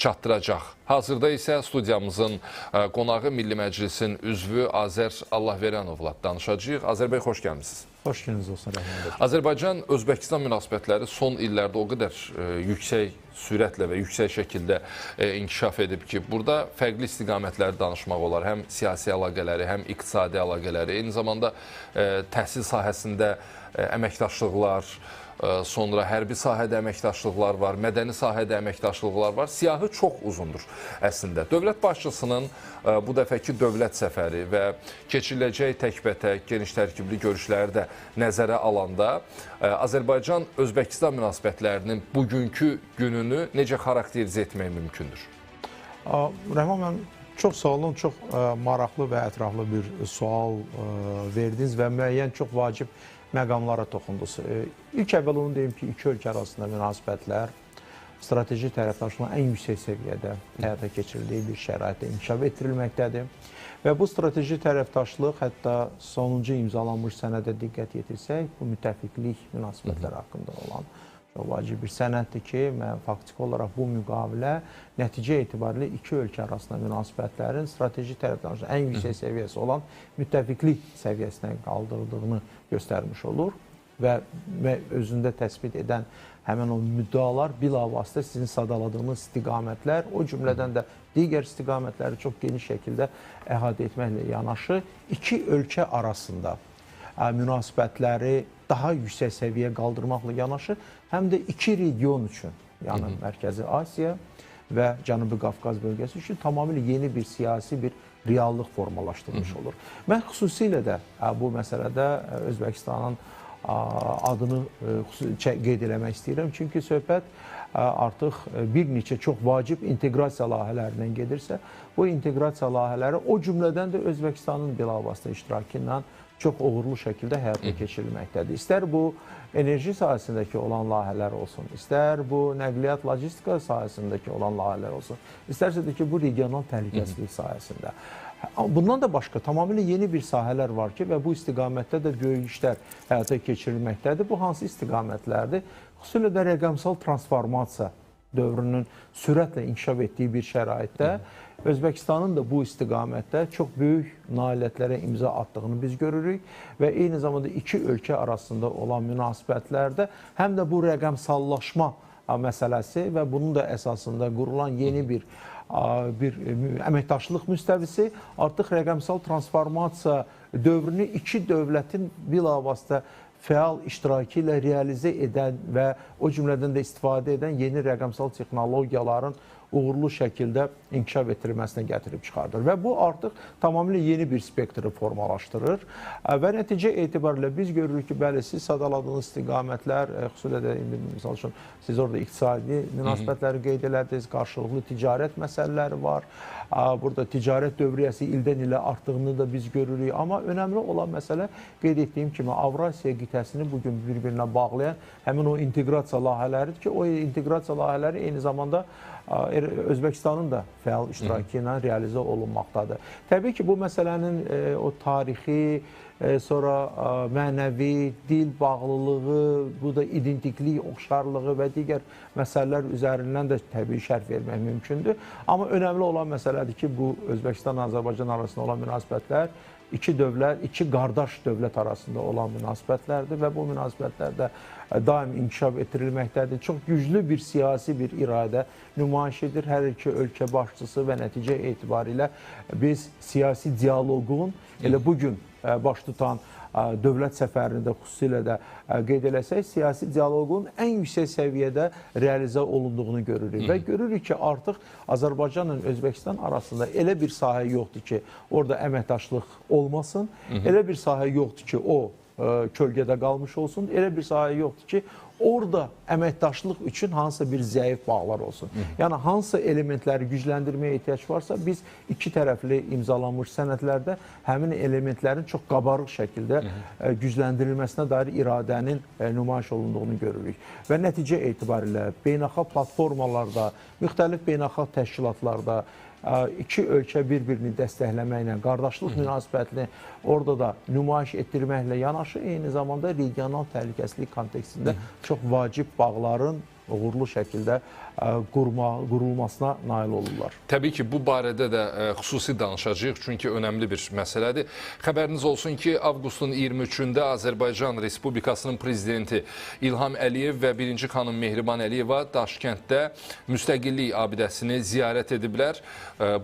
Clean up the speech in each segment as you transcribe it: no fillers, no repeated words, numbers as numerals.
çatdıracaq. Hazırda isə studiyamızın qonağı Milli Məclisin üzvü Azər Allahverənovla danışacağıq. Azər bəy, xoş gəlmişsiniz. Xoş gününüz olsun, Rəhman bəy. Azərbaycan-Özbəkistan münasibətləri son illərdə o qədər yüksək sürətlə və yüksək şəkildə inkişaf edib ki, burada fərqli istiqamətləri danışmaq olar. Həm siyasi əlaqələri, həm iqtisadi əlaqələri, eyni zamanda təhsil sahəsində əməkdaşlıqlar, sonra hərbi sahədə əməkdaşlıqlar var, mədəni sahədə əməkdaşlıqlar var. Siyahı çox uzundur əslində. Dövlət başçısının bu dəfəki dövlət səfəri və keçiriləcək təkbətək, geniş tərkibli görüşləri də nəzərə alanda Azərbaycan-Özbəkistan münasibətlərinin bugünkü gününü necə xarakterizə etmək mümkündür? Rəhman, mən çox sağ olun, çox maraqlı və ətraflı bir sual verdiniz və müəyyən çox vacib məqamlara toxundunuz. İlk əvvəl onu deyim ki, iki ölkə arasında münasibətlər strateji tərəfdaşlığın ən yüksək səviyyədə həyata keçirildiyi bir şəraitdə inkişaf etdirilməkdədir. Və bu strateji tərəfdaşlıq hətta sonuncu imzalanmış sənədə diqqət yetirsək, bu müttəfiqlik münasibətləri haqqında olan çox vacib bir sənəddir ki, faktiki olaraq bu müqavilə nəticə etibarilə iki ölkə arasında münasibətlərin strateji tərəfdaşlığın ən yüksək səviyyəsi olan müttəfiqlik səviyyəsinə qaldırıldığını göstərmiş olur və özündə təsbit edən həmin o müddalar bilavasitə sizin sadaladığınız istiqamətlər, o cümlədən də digər istiqamətləri çox geniş şəkildə əhatə etməklə yanaşı iki ölkə arasında münasibətləri daha yüksək səviyyəyə qaldırmaqla yanaşı, həm də iki region üçün, yəni Mərkəzi Asiya və Cənubi Qafqaz bölgəsi üçün tamamilə yeni bir siyasi bir reallıq formalaşdırmış olur. Mən xüsusilə də bu məsələdə Özbəkistanın adını qeyd eləmək istəyirəm, çünki söhbət artıq bir neçə çox vacib inteqrasiya layihələrindən gedirsə, bu inteqrasiya layihələri o cümlədən də Özbəkistanın bilavasitə iştirakı ilə çox uğurlu şəkildə həyata keçirilməkdədir. İstər bu enerji sahəsindəki olan layihələr olsun, istər bu nəqliyyat, logistika sahəsindəki olan layihələr olsun, istərsə də ki, bu regional təhlükəsizlik sahəsində. Bundan da başqa tamamilə yeni bir sahələr var ki və bu istiqamətdə də böyük işlər həyata keçirilməkdədir. Bu hansı istiqamətlərdir? Xüsusilə də rəqəmsal transformasiya dövrünün sürətlə inkişaf etdiyi bir şəraitdə Özbəkistanın da bu istiqamətdə çox böyük nailiyyətlərə imza attığını biz görürük və eyni zamanda iki ölkə arasında olan münasibətlərdə həm də bu rəqəmsallaşma məsələsi və bunun da əsasında qurulan yeni bir əməkdaşlıq müstəvisi artıq rəqəmsal transformasiya dövrünü iki dövlətin bilavasitə fəal iştirakı ilə realizə edən və o cümlədən də istifadə edən yeni rəqəmsal texnologiyaların uğurlu şəkildə inkişaf etdirilməsinə gətirib çıxardır. Və bu artıq tamamilə yeni bir spektri formalaşdırır. Və nəticə etibarilə biz görürük ki, bəli, siz sadaladığınız istiqamətlər, xüsusilə də, misal üçün, siz orada iqtisadi münasibətləri qeyd elədiniz, qarşılıqlı ticarət məsələləri var. Burada ticarət dövriyyəsi ildən ilə artdığını da biz görürük. Amma önəmli olan məsələ, qeyd etdiyim kimi, Avrasiya qitəsini bugün bir-birinə bağlayan həmin o inteqrasiya layihələridir ki, o inteqrasiya layihələri eyni zamanda Özbəkistanın da fəal iştirakı ilə realizə olunmaqdadır. Təbii ki, bu məsələnin o tarixi, sonra mənəvi, dil bağlılığı, bu da identiklik, oxşarlığı və digər məsələlər üzərindən də təbii şərh vermək mümkündür. Amma önəmli olan məsələdir ki, bu Özbəkistan, Azərbaycan arasında olan münasibətlər iki dövlət, iki qardaş dövlət arasında olan münasibətlərdir və bu münasibətlərdə daim inkişaf etdirilməkdədir. Çox güclü bir siyasi bir iradə nümayiş edir hər iki ölkə başçısı və nəticə etibarilə biz siyasi dialoqun elə bugün baş tutan dövlət səfərində xüsusilə də qeyd eləsək, siyasi dialoqun ən yüksək səviyyədə realizə olunduğunu görürük. Və görürük ki, artıq Azərbaycanla Özbəkistan arasında elə bir sahə yoxdur ki, orada əməkdaşlıq olmasın, elə bir sahə yoxdur ki, o kölgədə qalmış olsun, elə bir sahə yoxdur ki, orada əməkdaşlıq üçün hansısa bir zəif bağlar olsun. Yəni, hansı elementləri gücləndirməyə ehtiyac varsa, biz iki tərəfli imzalanmış sənədlərdə həmin elementlərin çox qabarıq şəkildə gücləndirilməsinə dair iradənin nümayiş olunduğunu görürük. Və nəticə etibarilə beynəlxalq platformalarda, müxtəlif beynəlxalq təşkilatlarda iki ölkə bir-birini dəstəkləməklə, qardaşlıq münasibətini orada da nümayiş etdirməklə yanaşı, eyni zamanda regional təhlükəsizlik kontekstində çox vacib bağların uğurlu şəkildə qurulmasına nail olurlar. Təbii ki, bu barədə də xüsusi danışacağıq, çünki önəmli bir məsələdir. Xəbəriniz olsun ki, avqustun 23-də Azərbaycan Respublikasının prezidenti İlham Əliyev və birinci xanım Mehriban Əliyeva Daşkənddə müstəqillik abidəsini ziyarət ediblər.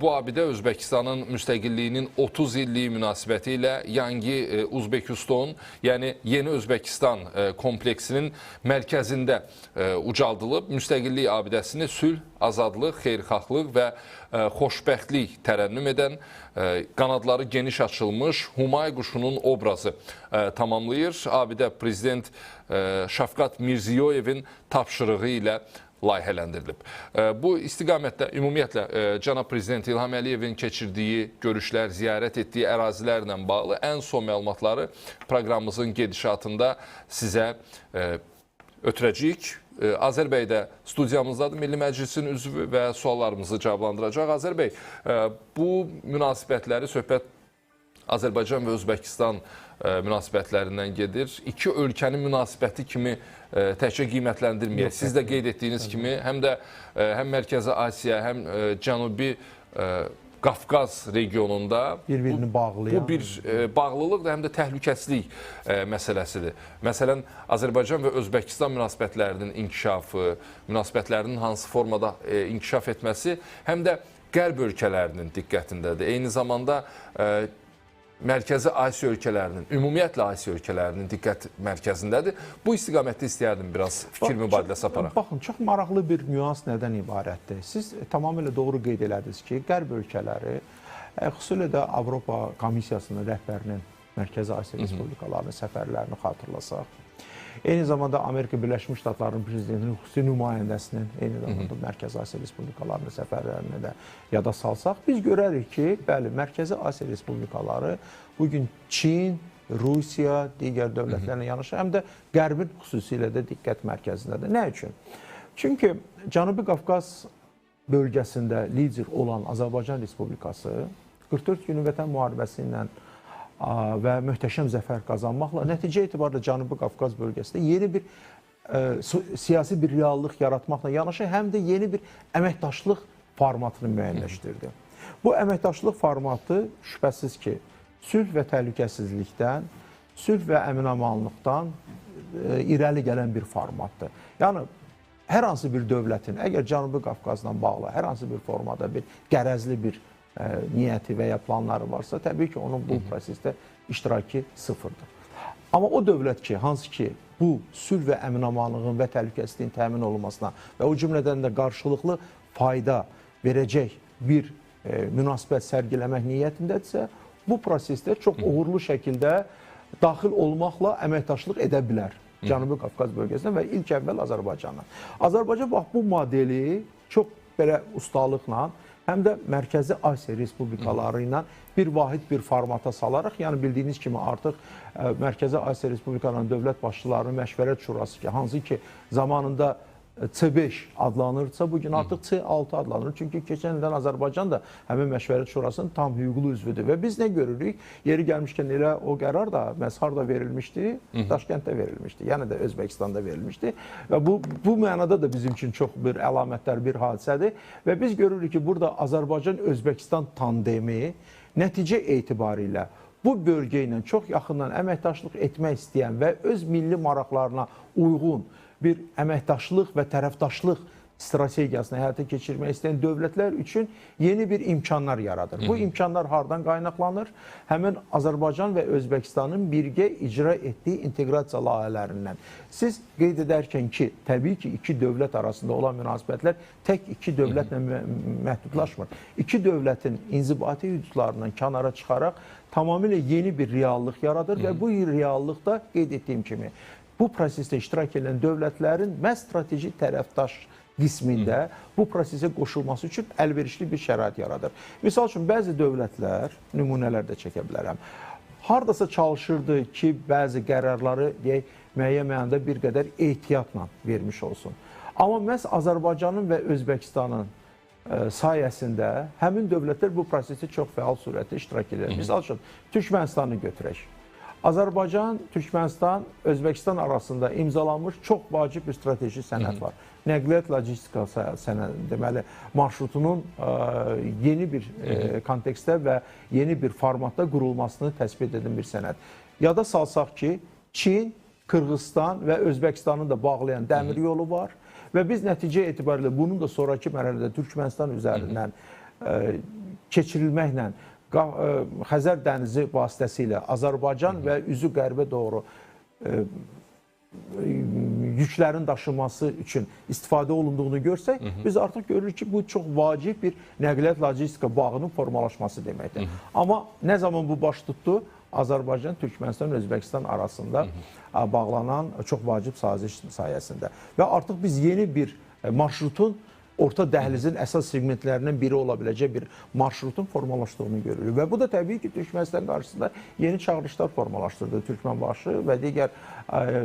Bu abidə Özbəkistanın müstəqilliyinin 30 illiyi münasibəti ilə Yangi Uzbekistan, yəni Yeni Özbəkistan kompleksinin mərkəzində ucaldılıb. Müstəqillik abidəsini sülh, azadlıq, xeyirxahlıq və xoşbəxtlik tərənnüm edən, qanadları geniş açılmış Humay quşunun obrazı tamamlayır. Abidə prezident Şəfqat Mirziyoyevin tapşırığı ilə layihələndirilib. Bu istiqamətdə ümumiyyətlə cənab prezident İlham Əliyevin keçirdiyi görüşlər, ziyarət etdiyi ərazilərlə bağlı ən son məlumatları proqramımızın gedişatında sizə ötürəcəyik. Azər bəy də studiyamızdadır, Milli Məclisin üzvü və suallarımızı cavablandıracaq. Azər bəy, bu münasibətləri söhbət Azərbaycan və Özbəkistan münasibətlərindən gedir. İki ölkənin münasibəti kimi təkcə qiymətləndirməyək. Siz də qeyd etdiyiniz kimi həm də həm Mərkəzi Asiya, həm Cənubi Qafqaz regionunda bir-birini bağlayan. Bu bir bağlılıq da həm də təhlükəsizlik məsələsidir. Məsələn, Azərbaycan və Özbəkistan münasibətlərinin inkişafı, münasibətlərinin hansı formada inkişaf etməsi həm də Qərb ölkələrinin diqqətindədir. Eyni zamanda Mərkəzi Asiya ölkələrinin, ümumiyyətlə Asiya ölkələrinin diqqət mərkəzindədir. Bu istiqamətdə istəyərdim biraz fikir mübadiləsi aparaq. Baxın, çox maraqlı bir nüans nədən ibarətdir? Siz tamamilə doğru qeyd elədiniz ki, Qərb ölkələri, xüsusilə də Avropa Komissiyasının rəhbərinin Mərkəzi Asiya Respublikalarının səfərlərini xatırlasaq, eyni zamanda Amerika Birləşmiş Ştatlarının prezidentinin xüsusi nümayəndəsinin, eyni zamanda Mərkəzi Asiya Respublikalarının səfərlərini də yada salsaq, biz görərik ki, bəli, Mərkəzi Asiya Respublikaları bugün Çin, Rusiya, digər dövlətlərlə yanaşı, həm də Qərbin xüsusilə də diqqət mərkəzindədir. Nə üçün? Çünki Cənubi Qafqaz bölgəsində lider olan Azərbaycan Respublikası 44 günlük Vətən müharibəsi ilə və möhtəşəm zəfər qazanmaqla nəticə etibarında Cənubi Qafqaz bölgəsində yeni bir siyasi bir reallıq yaratmaqla yanaşı, həm də yeni bir əməkdaşlıq formatını müəyyənləşdirdi. Bu əməkdaşlıq formatı şübhəsiz ki, sülh və təhlükəsizlikdən, sülh və əmin-amanlıqdan irəli gələn bir formatdır. Yəni, hər hansı bir dövlətin, əgər Cənubi Qafqazla bağlı hər hansı bir formada bir qərəzli bir niyyəti və ya planları varsa, təbii ki, onun bu prosesdə iştirakı sıfırdır. Amma o dövlət ki, hansı ki, bu sülh və əmin-amanlığın və təhlükəsizliyin təmin olunmasına və o cümlədən də qarşılıqlı fayda verəcək bir münasibət sərgiləmək niyyətindədirsə, bu prosesdə çox uğurlu şəkildə daxil olmaqla əməkdaşlıq edə bilər Cənubi Qafqaz bölgəsində və ilk əvvəl Azərbaycanla. Azərbaycan bax, bu modeli çox belə ustalıqla həm də Mərkəzi Asiya Respublikaları ilə bir vahid bir formata salaraq, yəni bildiyiniz kimi artıq Mərkəzi Asiya Respublikalarının dövlət başçılarının məşvərət şurası ki, hansı ki zamanında C5 adlanırsa, bugün artıq C6 adlanır. Çünki keçən ildən Azərbaycan da həmin məşvərət şurasının tam hüquqlu üzvüdür. Və biz nə görürük? Yeri gəlmişkən elə o qərar da məhz harda verilmişdi? Daşkənddə verilmişdi. Yəni də Özbəkistanda verilmişdi. Və bu mənada da bizim üçün çox bir əlamətlər, bir hadisədir. Və biz görürük ki, burada Azərbaycan-Özbəkistan tandemi nəticə etibarilə bu bölgə ilə çox yaxından əməkdaşlıq etmək istəyən və öz milli maraqlarına uyğun bir əməkdaşlıq və tərəfdaşlıq strategiyasını həyata keçirmək istəyən dövlətlər üçün yeni bir imkanlar yaradır. Bu imkanlar hardan qaynaqlanır? Həmin Azərbaycan və Özbəkistanın birgə icra etdiyi inteqrasiya layihələrindən. Siz qeyd edərkən ki, təbii ki, iki dövlət arasında olan münasibətlər tək iki dövlətlə məhdudlaşmır. İki dövlətin inzibati hüdudlarından kənara çıxaraq tamamilə yeni bir reallıq yaradır və bu reallıqda qeyd etdiyim kimi bu prosesdə iştirak edən dövlətlərin məhz strateji tərəfdaş qismində bu prosesə qoşulması üçün əlverişli bir şərait yaradır. Misal üçün, bəzi dövlətlər, nümunələr də çəkə bilərəm, hardasa çalışırdı ki, bəzi qərarları deyək, müəyyən mənada bir qədər ehtiyatla vermiş olsun. Amma məhz Azərbaycanın və Özbəkistanın sayəsində həmin dövlətlər bu prosesdə çox fəal surətdə iştirak edir. Misal üçün, Türkmənistanı götürək. Azərbaycan, Türkmənistan, Özbəkistan arasında imzalanmış çox vacib bir strateji sənəd var. nəqliyyat logistika deməli marşrutunun yeni bir kontekstdə və yeni bir formatda qurulmasını təsbit edən bir sənəd. Yada salsaq ki, Çin, Qırğızstan və Özbəkistanı da bağlayan dəmir yolu var və biz nəticə etibarilə bunun da sonraki mərhələdə Türkmənistan üzərindən keçirilməklə Xəzər dənizi vasitəsilə Azərbaycan və üzü qərbə doğru yüklərin daşınması üçün istifadə olunduğunu görsək, biz artıq görürük ki, bu çox vacib bir nəqliyyat logistika bağının formalaşması deməkdir. Amma nə zaman bu baş tutdu? Azərbaycan, Türkmənistan, Özbəkistan arasında bağlanan çox vacib saziş sayəsində. Və artıq biz yeni bir marşrutun, orta dəhlizin əsas segmentlərindən biri ola biləcək bir marşrutun formalaşdığını görürük. Və bu da təbii ki, Türkmənistan qarşısında yeni çağırışlar formalaşdırdı. Türkmənbaşı və digər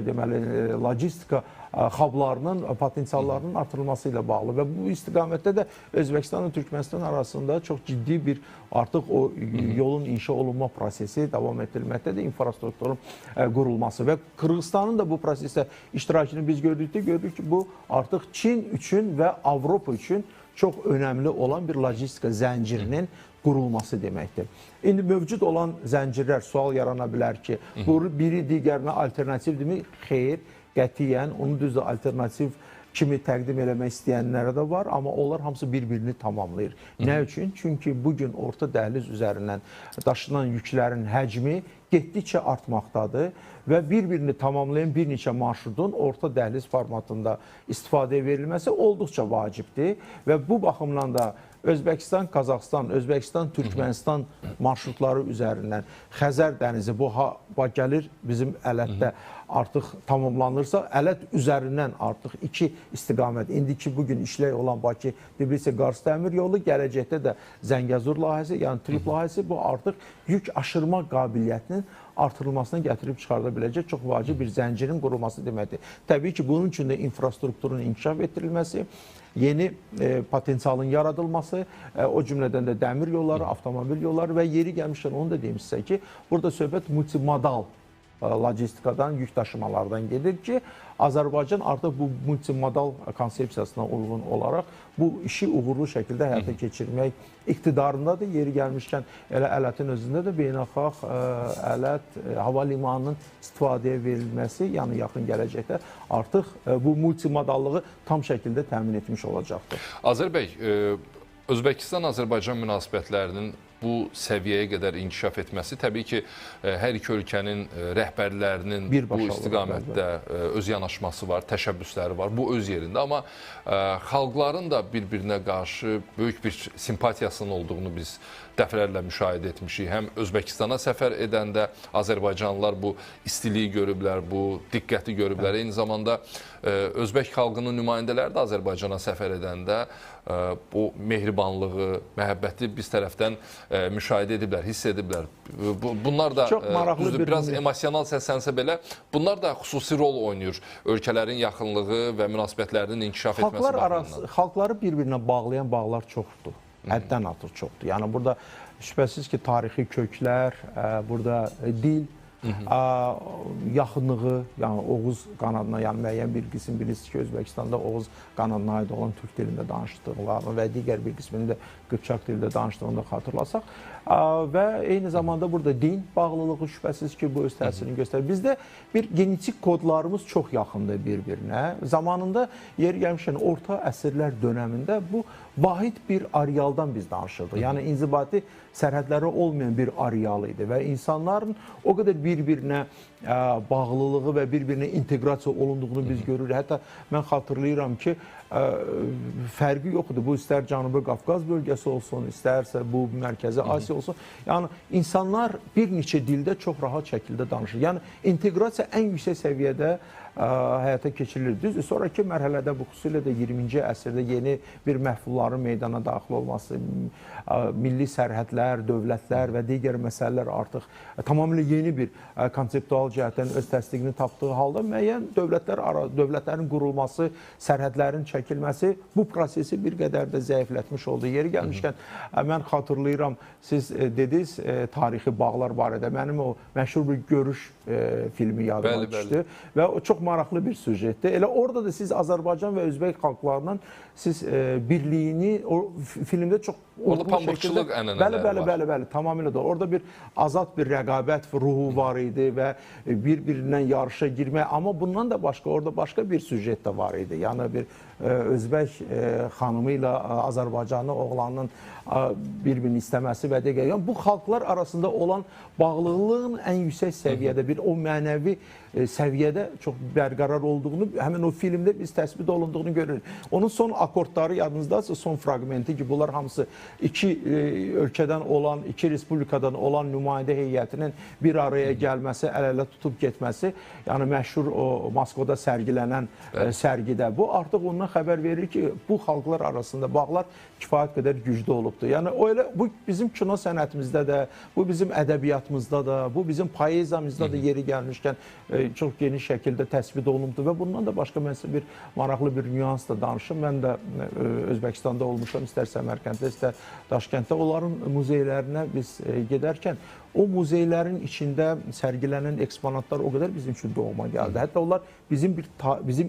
deməli, logistika xablarının, potensiallarının artırılması ilə bağlı və bu istiqamətdə də Özbəkistan və Türkmənistan arasında çox ciddi bir artıq o yolun inşa olunma prosesi davam etdirilməkdə də infrastrukturun qurulması və Qırğızstanın da bu prosesdə iştirakını biz gördük ki, bu artıq Çin üçün və Avropa üçün çox önəmli olan bir logistika zəncirinin qurulması deməkdir. İndi mövcud olan zəncirlər sual yarana bilər ki, bu biri digərinə alternativdirmi? Xeyr, qətiyyən, onu düzdür alternativ kimi təqdim eləmək istəyənlərə də var, amma onlar hamısı bir-birini tamamlayır. Nə üçün? Çünki bugün orta dəhliz üzərindən daşınan yüklərin həcmi getdikcə artmaqdadır və bir-birini tamamlayan bir neçə marşrutun orta dəhliz formatında istifadəyə verilməsi olduqca vacibdir və bu baxımdan da Özbəkistan, Qazaxstan, Özbəkistan, Türkmənistan marşrutları üzərindən Xəzər dənizi bu gəlir bizim Ələtdə artıq tamamlanırsa, Ələt üzərindən artıq iki istiqamət, indiki bugün işlək olan Bakı-Tbilisi-Qars dəmir yolu, gələcəkdə də Zəngəzur layihəsi, yəni TRIP layihəsi bu artıq yük aşırma qabiliyyətinin artırılmasına gətirib çıxarda biləcək çox vacib bir zəncirin qurulması deməkdir. Təbii ki, bunun üçün də infrastrukturun inkişaf etdirilməsi, yeni potensialın yaradılması, o cümlədən də dəmir yolları, avtomobil yolları və yeri gəlmişkən onu da deyim sizə ki, burada söhbət multimodal logistikadan, yük daşımalardan gedir ki, Azərbaycan artıq bu multimodal konsepsiyasına uyğun olaraq bu işi uğurlu şəkildə həyata keçirmək iqtidarındadır. Yeri gəlmişkən elə Ələtin özündə də beynəlxalq Ələt hava limanının istifadəyə verilməsi, yəni yaxın gələcəkdə artıq bu multimodallığı tam şəkildə təmin etmiş olacaqdır. Azər bəy, Özbəkistan-Azərbaycan münasibətlərinin bu səviyyəyə qədər inkişaf etməsi təbii ki, hər iki ölkənin rəhbərlərinin bu istiqamətdə öz yanaşması var, təşəbbüsləri var, bu öz yerində. Amma xalqların da bir-birinə qarşı böyük bir simpatiyasının olduğunu biz dəfələrlə müşahidə etmişik. Həm Özbəkistana səfər edəndə Azərbaycanlılar bu istiliyi görüblər, bu diqqəti görüblər. Eyni zamanda Özbək xalqının nümayəndələri də Azərbaycana səfər edəndə bu mehribanlığı, məhəbbəti biz tərəfdən müşahidə ediblər, hiss ediblər. Bunlar da biraz emosional səslənsə belə, bunlar da xüsusi rol oynayır ölkələrin yaxınlığı və münasibətlərinin inkişaf etməsi baxımından. Xalqları bir-birinə bağlayan bağlar çoxdur, həddən artıq çoxdur. Yəni burada şübhəsiz ki, tarixi köklər, burada dil, yaxınlığı, yəni Oğuz qanadına, yəni müəyyən bir qism bilirsiniz ki, Özbəkistanda Oğuz qanadına aid olan türk dilində danışdıqlarını və digər bir qismini də Qıpçaq dilində danışdığını da xatırlasaq və eyni zamanda burada din bağlılığı şübhəsiz ki, bu öz təsirini göstərir. Bizdə bir genetik kodlarımız çox yaxındır bir-birinə. Zamanında yeri gəlmişkən orta əsrlər dönəmində bu vahid bir arealdan biz danışırdıq. Yəni inzibati sərhədləri olmayan bir areal idi və insanların o qədər bir-birinə bağlılığı və bir-birinə inteqrasiya olunduğunu biz görürük. Hətta mən xatırlayıram ki, fərqi yoxdur. Bu istər Cənubi Qafqaz bölgəsi olsun, istərsə bu Mərkəzi Asiya olsun. Yəni insanlar bir neçə dildə çox rahat şəkildə danışır. Yəni inteqrasiya ən yüksək səviyyədə həyata keçirilir. Düzdür, sonraki mərhələdə bu xüsusilə də 20-ci əsrdə yeni bir məhfulların meydana daxil olması, milli sərhədlər, dövlətlər və digər məsələlər artıq tamamilə yeni bir konseptual cəhətdən öz təsdiqini tapdığı halda müəyyən dövlətlərin qurulması, sərhədlərin çəkilməsi, çəkilməsi bu prosesi bir qədər də zəiflətmiş oldu. Yeri gəlmişkən, mən xatırlayıram, siz dediniz tarixi bağlar barədə. Mənim o məşhur bir görüş filmi yadıma düşdü və o çox maraqlı bir süjetdir. Elə orada da siz Azərbaycan və Özbək xalqlarının siz birliyini o filmdə çox orada pambıqçılıq ənənələri var. Bəli, tamamilə doğru. Orada bir azad bir rəqabət ruhu var idi və bir-birindən yarışa girmək, amma bundan da başqa orada başqa bir süjet də var idi. Yəni bir Özbək xanımı ilə Azərbaycanlı oğlanın bir-birini istəməsi və digər. Yəni bu xalqlar arasında olan bağlılığın ən yüksək səviyyədə, bir o mənəvi səviyyədə çox bərqərar olduğunu həmin o filmdə biz təsbit olunduğunu görürük. Onun son akordları yadınızdadırsa, son fraqmenti ki, bunlar hamısı iki ölkədən olan, iki respublikadan olan nümayəndə heyətinin bir araya gəlməsi, əl-ələ tutub getməsi, yəni məşhur o Moskvada sərgilənən sərgidə bu artıq ondan xəbər verir ki, bu xalqlar arasında bağlar kifayət qədər güclü olubdur. Yəni bu bizim kino sənətimizdə də, bu bizim ədəbiyyatımızda da, bu bizim poeziyamızda da yeri gəlmişkən çox geniş şəkildə təsbit olunubdur və bundan da başqa mən sizə bir maraqlı bir nüans da danışım. Mən də Özbəkistanda olmuşam, istər Səmərkənddə, istər Daşkənddə. Onların muzeylərinə biz gedərkən o muzeylərin içində sərgilənən eksponatlar o qədər bizim üçün doğma gəldi. Hətta onlar bizim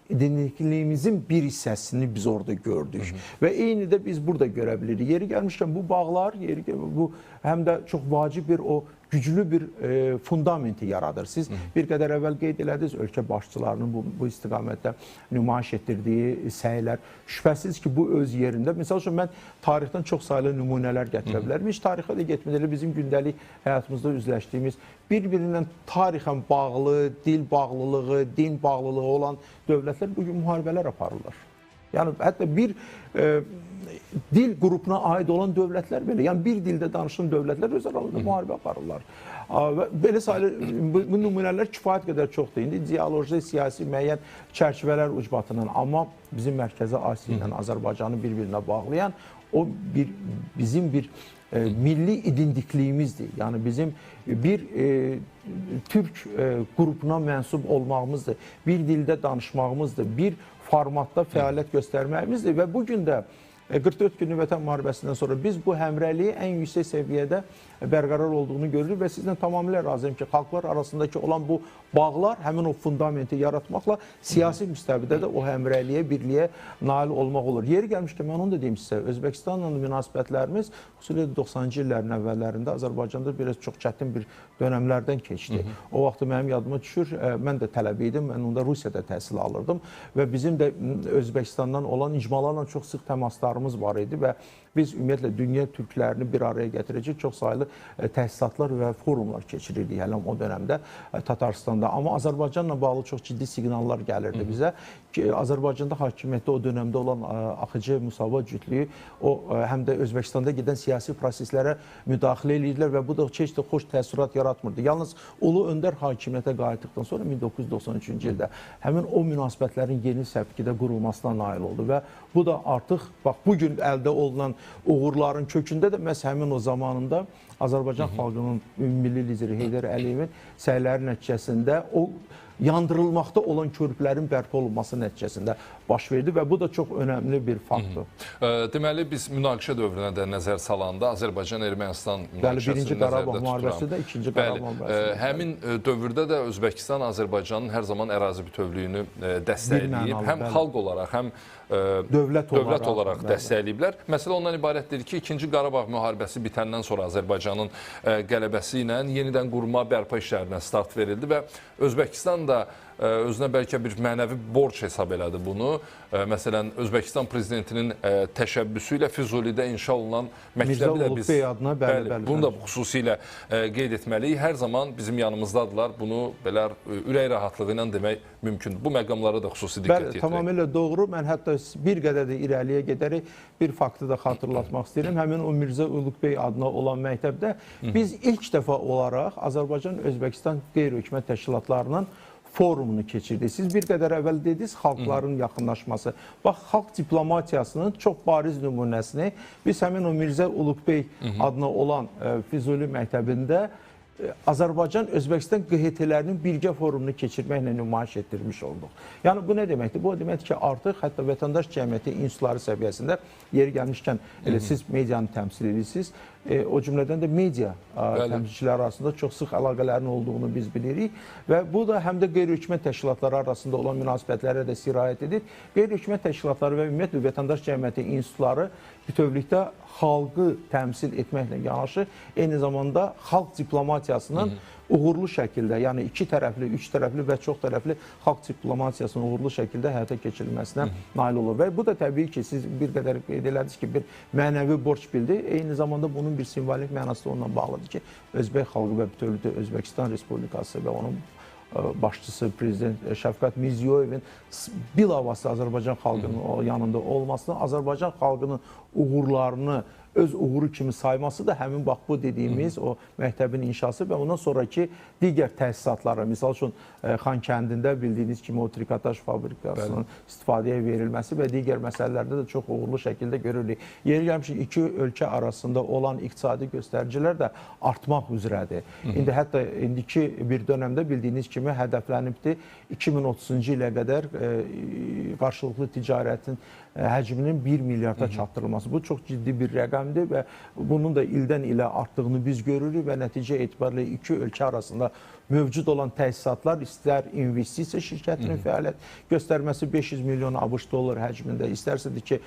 identikliyimizin bir hissəsini biz orada gördük. Və eyni də biz burada görə bilirik. Yeri gəlmişkən bu bağlar, bu həm də çox vacib bir o güclü bir fundamenti yaradır. Siz bir qədər əvvəl qeyd elədiniz, ölkə başçılarının bu istiqamətdə nümayiş etdirdiyi səylər. Şübhəsiz ki, bu öz yerində. Məsəl üçün, mən tarixdən çox sayılı nümunələr gətirə bilərəm. Heç tarixə də getməli, bizim gündəlik həyatımızda üzləşdiyimiz bir-birindən tarixən bağlı, dil bağlılığı, din bağlılığı olan dövlətlər bugün müharibələr aparırlar. Yəni, hətta bir dil qrupuna aid olan dövlətlər belə, yəni bir dildə danışan dövlətlər öz aralarında müharibə aparırlar. Və belə sayılı bu nümunələr kifayət qədər çoxdur. İndi diyaloji, siyasi müəyyən çərçivələr ucbatından, amma bizim Mərkəzi Asiya ilə Azərbaycanı bir-birinə bağlayan o bizim bir milli identikliyimizdir. Yəni bizim bir türk qrupuna mənsub olmağımızdır, bir dildə danışmağımızdır, bir formatda fəaliyyət göstərməyimizdir və bugün də 44 günlük Vətən müharibəsindən sonra biz bu həmrəyliyi ən yüksək səviyyədə bərqərar olduğunu görürük və sizlə tamamilə razıyam ki, xalqlar arasındakı olan bu bağlar həmin o fundamenti yaratmaqla siyasi müstəvidə də o həmrəyliyə, birliyə nail olmaq olur. Yeri gəlmişkən, mən onu da deyim sizə, Özbəkistanla münasibətlərimiz xüsusilə 90-cı illərin əvvəllərində Azərbaycanda biraz çox çətin bir dönəmlərdən keçdi. O vaxt mənim yadıma düşür, mən də tələbə idim, mən onda Rusiyada təhsil alırdım və bizim də Özbəkistandan olan icmalarla çox sıx təmaslarımız var idi və biz ümumiyyətlə dünya türklərini bir araya gətirəcək çox sayılı təsisatlar və forumlar keçirirdik hələ o dönəmdə Tatarstanda. Amma Azərbaycanla bağlı çox ciddi siqnallar gəlirdi bizə ki, Azərbaycanda hakimiyyətdə o dönəmdə olan Axıcı Musava cütlüyü o həm də Özbəkistanda gedən siyasi proseslərə müdaxilə edirlər və bu da heç də xoş təəssürat yaratmırdı. Yalnız Ulu Öndər hakimiyyətə qayıtdıqdan sonra 1993-cü ildə həmin o münasibətlərin yeni səpkidə qurulmasına nail oldu və bu da artıq bax bugün əldə olunan uğurların kökündə də məhz həmin o zamanında Azərbaycan xalqının milli lideri Heydər Əliyevin səyləri nəticəsində o yandırılmaqda olan körpülərin bərpa olunması nəticəsində baş verdi və bu da çox önəmli bir faktdır. Deməli, biz münaqişə dövrünə də nəzər salanda Azərbaycan-Ermənistan münaqişəsini birinci Qarabağ müharibəsi də, ikinci Qarabağ müharibəsi. Həmin dövrdə də Özbəkistan Azərbaycanın hər zaman ərazi bütövlüyünü dəstəkləyib, həm xalq olaraq, həm dövlət olaraq dəstəkləyiblər. Məsələ ondan ibarətdir ki, ikinci Qarabağ müharibəsi bitəndən sonra Azərbaycanın qələbəsi ilə yenidən qurma, bərpa işlərinə start verildi və Özbəkistan da özünə bəlkə bir mənəvi borc hesab elədi bunu. Məsələn, Özbəkistan prezidentinin təşəbbüsü ilə Füzulidə inşa olunan məktəbi də biz bunu da xüsusilə qeyd etməliyik. Hər zaman bizim yanımızdadılar. Bunu belə ürək rahatlığı ilə demək mümkündür. Bu məqamlara da xüsusi diqqət yetirək. Tamamilə doğru. Mən hətta bir qədər də irəliyə gedərək bir faktı da xatırlatmaq istəyirəm. Həmin o Mirzə Uluq bəy adına olan məktəbdə biz ilk dəfə olaraq Azərbaycan-Özbəkistan qeyri-hökumət təşkilatlarının forumunu keçirdik. Siz bir qədər əvvəl dediniz, xalqların yaxınlaşması. Bax, xalq diplomatiyasının çox bariz nümunəsini biz həmin o Mirzə Uluq bəy adına olan Füzuli məktəbində Azərbaycan-Özbəkistan QHT-lərinin birgə forumunu keçirməklə nümayiş etdirmiş olduq. Yəni bu nə deməkdir? Bu o deməkdir ki, artıq hətta vətəndaş cəmiyyəti institutları səviyyəsində yeri gəlmişkən elə siz medianı təmsil edirsiniz, o cümlədən də media təmsilçiləri arasında çox sıx əlaqələrin olduğunu biz bilirik və bu da həm də qeyri-hökumət təşkilatları arasında olan münasibətlərə də sirayət edir. Qeyri-hökumət təşkilatları və ümumiyyətlə vətəndaş cəmiyyəti institutları bütövlükdə xalqı təmsil etməklə yanaşı, eyni zamanda xalq diplomatiyasının uğurlu şəkildə, yəni iki tərəfli, üç tərəfli və çox tərəfli xalq diplomatiyasının uğurlu şəkildə həyata keçirilməsinə nail olur. Və bu da təbii ki, siz bir qədər qeyd elədiniz ki, bir mənəvi borc bildi. Eyni zamanda bunun bir simvolik mənası da onunla bağlıdır ki, Özbək xalqı və bütövlükdə Özbəkistan Respublikası və onun başçısı prezident Şəfqət Mirziyoyevin bilavasitə Azərbaycan xalqının yanında olmasını, Azərbaycan xalqının uğurlarını öz uğuru kimi sayması da həmin bax bu dediyimiz o məktəbin inşası və ondan sonraki digər təsisatlara, misal üçün Xankəndində bildiyiniz kimi o trikotaj fabrikasının istifadəyə verilməsi və digər məsələlərdə də çox uğurlu şəkildə görürük. Yeri gəlmişik, iki ölkə arasında olan iqtisadi göstəricilər də artmaq üzrədir. İndi hətta indiki bir dönəmdə bildiyiniz kimi hədəflənibdir 2030-cu ilə qədər qarşılıqlı ticarətin həcminin 1 milyarda çatdırılması. Bu çox ciddi bir rəqəmdir və bunun da ildən ilə artdığını biz görürük və nəticə etibarilə iki ölkə arasında mövcud olan təsisatlar, istər investisiya şirkətinin fəaliyyət göstərməsi 500 milyon ABŞ dollar həcmində, istərsədir ki,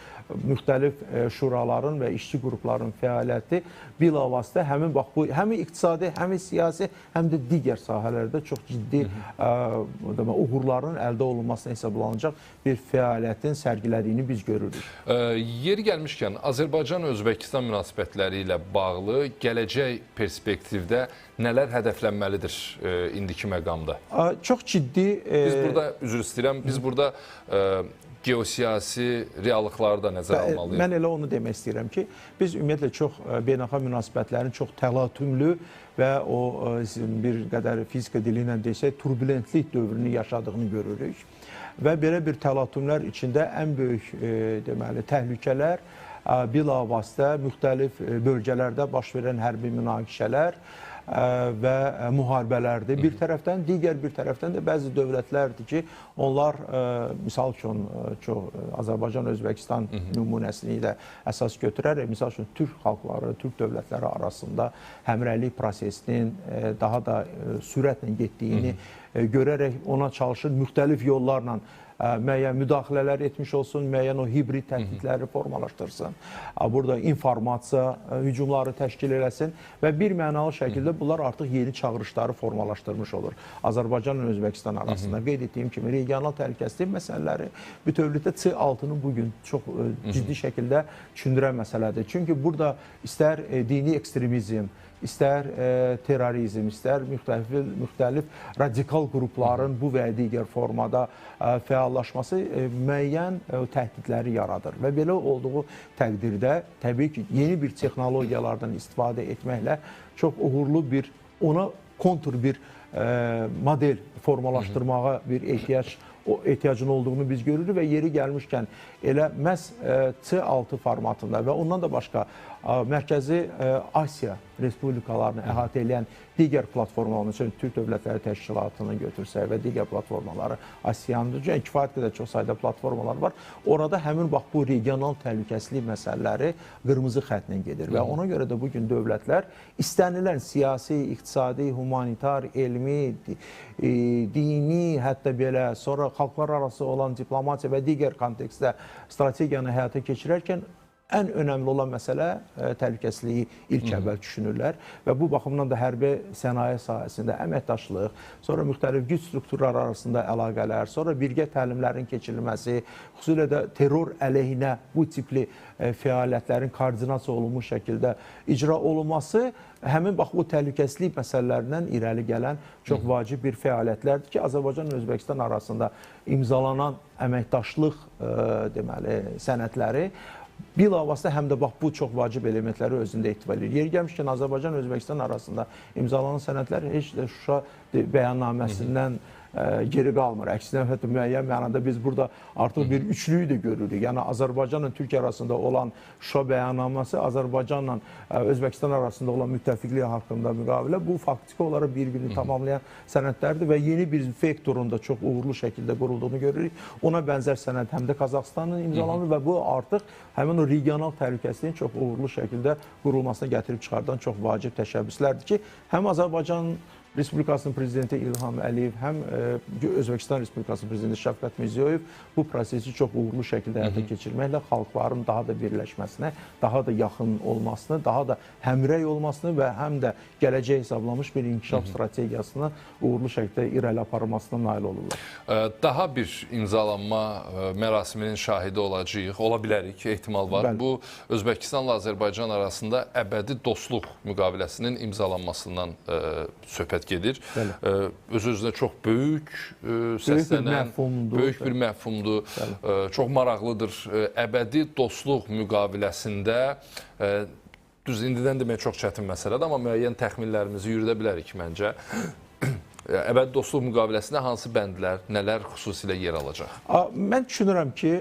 müxtəlif şuraların və işçi qruplarının fəaliyyəti bilavasitə həmin bax bu, həm iqtisadi, həm siyasi, həm də digər sahələrdə çox ciddi uğurların əldə olunmasına hesablanacaq bir fəaliyyətin sərgilədiyini biz görürük. Yeri gəlmişkən, Azərbaycan-Özbəkistan münasibətləri ilə bağlı gələcək perspektivdə nələr hədəflənməlidir indiki məqamda? Çox ciddi... Biz burada, üzr istəyirəm, biz burada geosiyasi reallıqları da nəzərə almalıyıq. Mən elə onu demək istəyirəm ki, biz ümumiyyətlə çox beynəlxalq münasibətlərin çox təlatümlü və o bir qədər fizika dili ilə desək, turbulentlik dövrünü yaşadığını görürük. Və belə bir təlatümlər içində ən böyük deməli təhlükələr bilavasitə müxtəlif bölgələrdə baş verən hərbi münaqişələr və müharibələrdir. Bir tərəfdən, digər bir tərəfdən də bəzi dövlətlərdir ki, onlar misal üçün çox Azərbaycan-Özbəkistan nümunəsini də əsas götürərək, misal üçün Türk xalqları, Türk dövlətləri arasında həmrəylik prosesinin daha da sürətlə getdiyini görərək ona çalışır müxtəlif yollarla müəyyən müdaxilələr etmiş olsun, müəyyən o hibrid təhdidləri formalaşdırsın, burada informasiya hücumları təşkil eləsin və bir mənalı şəkildə bunlar artıq yeni çağırışları formalaşdırmış olur. Azərbaycan və Özbəkistan arasında qeyd etdiyim kimi regional təhlükəsizlik məsələləri bütövlükdə C6-nı bugün çox ciddi şəkildə düşündürən məsələdir. Çünki burada istər dini ekstremizm, istər terrorizm, istər müxtəlif radikal qrupların bu və digər formada fəallaşması müəyyən təhdidləri yaradır. Və belə olduğu təqdirdə təbii ki, yeni bir texnologiyalardan istifadə etməklə çox uğurlu bir, ona kontur bir model formalaşdırmağa bir ehtiyacın olduğunu biz görürük və yeri gəlmişkən elə məhz C6 formatında və ondan da başqa Mərkəzi Asiya respublikalarını əhatə edən digər platformalarını, üçün Türk Dövlətləri Təşkilatını götürsək və digər platformaları, ASEAN-dır, kifayət qədər çox sayda platformalar var. Orada həmin bax bu regional təhlükəsizlik məsələləri qırmızı xəttlə gedir və ona görə də bugün dövlətlər istənilən siyasi, iqtisadi, humanitar, elmi, dini, hətta belə sonra xalqlar arası olan diplomatiya və digər kontekstdə strategiyanı həyata keçirərkən ən önəmli olan məsələ təhlükəsizliyi ilk əvvəl düşünürlər və bu baxımdan da hərbi sənaye sahəsində əməkdaşlıq, sonra müxtəlif güc strukturları arasında əlaqələr, sonra birgə təlimlərin keçirilməsi, xüsusilə də terror əleyhinə bu tipli fəaliyyətlərin koordinasiya olunmuş şəkildə icra olunması həmin bax bu təhlükəsizlik məsələlərindən irəli gələn çox vacib bir fəaliyyətlərdir ki, Azərbaycan və Özbəkistan arasında imzalanan əməkdaşlıq deməli sənədləri bilavasitə həm də bax bu çox vacib elementləri özündə ehtiva edir. Yeri gəlmişkən Azərbaycan və Özbəkistan arasında imzalanan sənədlər heç də Şuşa bəyannaməsindən geri qalmır. Əksinə hətta müəyyən mənada biz burada artıq bir üçlüyü də görürük. Yəni Azərbaycanla Türkiyə arasında olan Şuşa bəyannaməsi, Azərbaycanla Özbəkistan arasında olan müttəfiqlik haqqında müqavilə bu faktiki olaraq bir-birini tamamlayan sənədlərdir və yeni bir vektorun da çox uğurlu şəkildə qurulduğunu görürük. Ona bənzər sənəd həm də Qazaxıstanın imzalanır və bu artıq həmin o regional təhlükəsizliyin çox uğurlu şəkildə qurulmasına gətirib çıxardan çox vacib təşəbbüslərdir ki, həm Azərbaycan Respublikasının prezidenti İlham Əliyev, həm Özbəkistan Respublikasının prezidenti Şəfqət Mirziyoyev bu prosesi çox uğurlu şəkildə həyata keçirməklə xalqların daha da birləşməsinə, daha da yaxın olmasını, daha da həmrəy olmasını və həm də gələcək hesablamış bir inkişaf strategiyasını uğurlu şəkildə irəli aparılmasına nail olurlar. Daha bir imzalanma mərasiminin şahidi olacağıq, ola bilərik, ehtimal var. Bəli. Bu, Özbəkistanla Azərbaycan arasında əbədi dostluq müqaviləsinin imzalanmasından söhbət gedir. Öz-özünə çox böyük səslənən, böyük bir məfhumdur, çox maraqlıdır. Əbədi dostluq müqaviləsində, düz indidən demək çox çətin məsələdir, amma müəyyən təxminlərimizi yürüdə bilərik məncə. Əbədi dostluq müqaviləsində hansı bəndlər, nələr xüsusilə yer alacaq? Mən düşünürəm ki,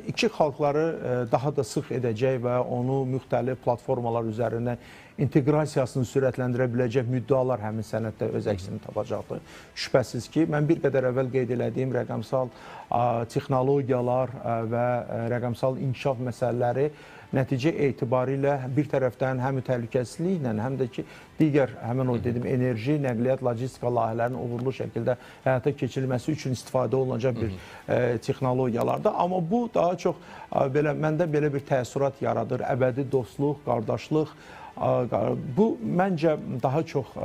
iki xalqları daha da sıx edəcək və onu müxtəlif platformalar üzərindən inteqrasiyasını sürətləndirə biləcək müddəalar həmin sənəddə öz əksini tapacaqdır. Şübhəsiz ki, mən bir qədər əvvəl qeyd elədiyim rəqəmsal texnologiyalar və rəqəmsal inkişaf məsələləri nəticə etibarilə bir tərəfdən həm təhlükəsizliklə, həm də ki, digər həmin o dedim enerji, nəqliyyat, logistika layihələrinin uğurlu şəkildə həyata keçirilməsi üçün istifadə olunacaq bir texnologiyalardır. Amma bu daha çox məndə belə bir təəssürat yaradır. Əbədi dostluq, qardaşlıq. Bu məncə daha çox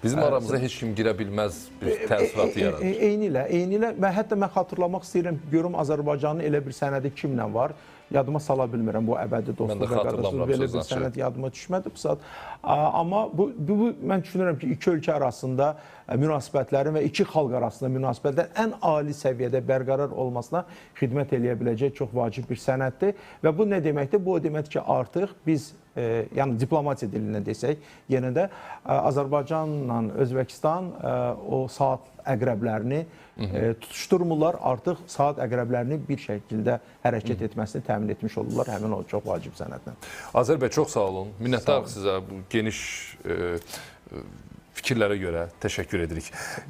bizim aramıza heç kim girə bilməz bir təəssüratı yaradır. Eynilə və hətta mən xatırlamaq istəyirəm, görüm Azərbaycanın elə bir sənədi kimlə var, yadıma sala bilmirəm bu əbədi dostluq və qardaşlıq belə bir sənəd yadıma düşmədi bu saat. Amma bu mən düşünürəm ki, iki ölkə arasında münasibətlərin və iki xalq arasında münasibətlərin ən ali səviyyədə bərqərar olmasına xidmət eləyə biləcək çox vacib bir sənəddir. Və bu nə deməkdir? Bu o deməkdir ki, artıq biz yəni diplomatiya dilindən desək, yenə də Azərbaycanla Özbəkistan o saat əqrəblərini tutuşturmurlar, artıq saat əqrəblərini bir şəkildə hərəkət etməsini təmin etmiş olurlar həmin o çox vacib sənədlə. Azər bəy, çox sağ olun. Minnətdarıq sizə bu geniş fikirlərə görə təşəkkür edirik.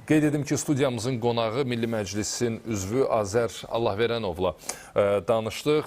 Qeyd edim ki, studiyamızın qonağı Milli Məclisin üzvü Azər Allahverənovla danışdıq.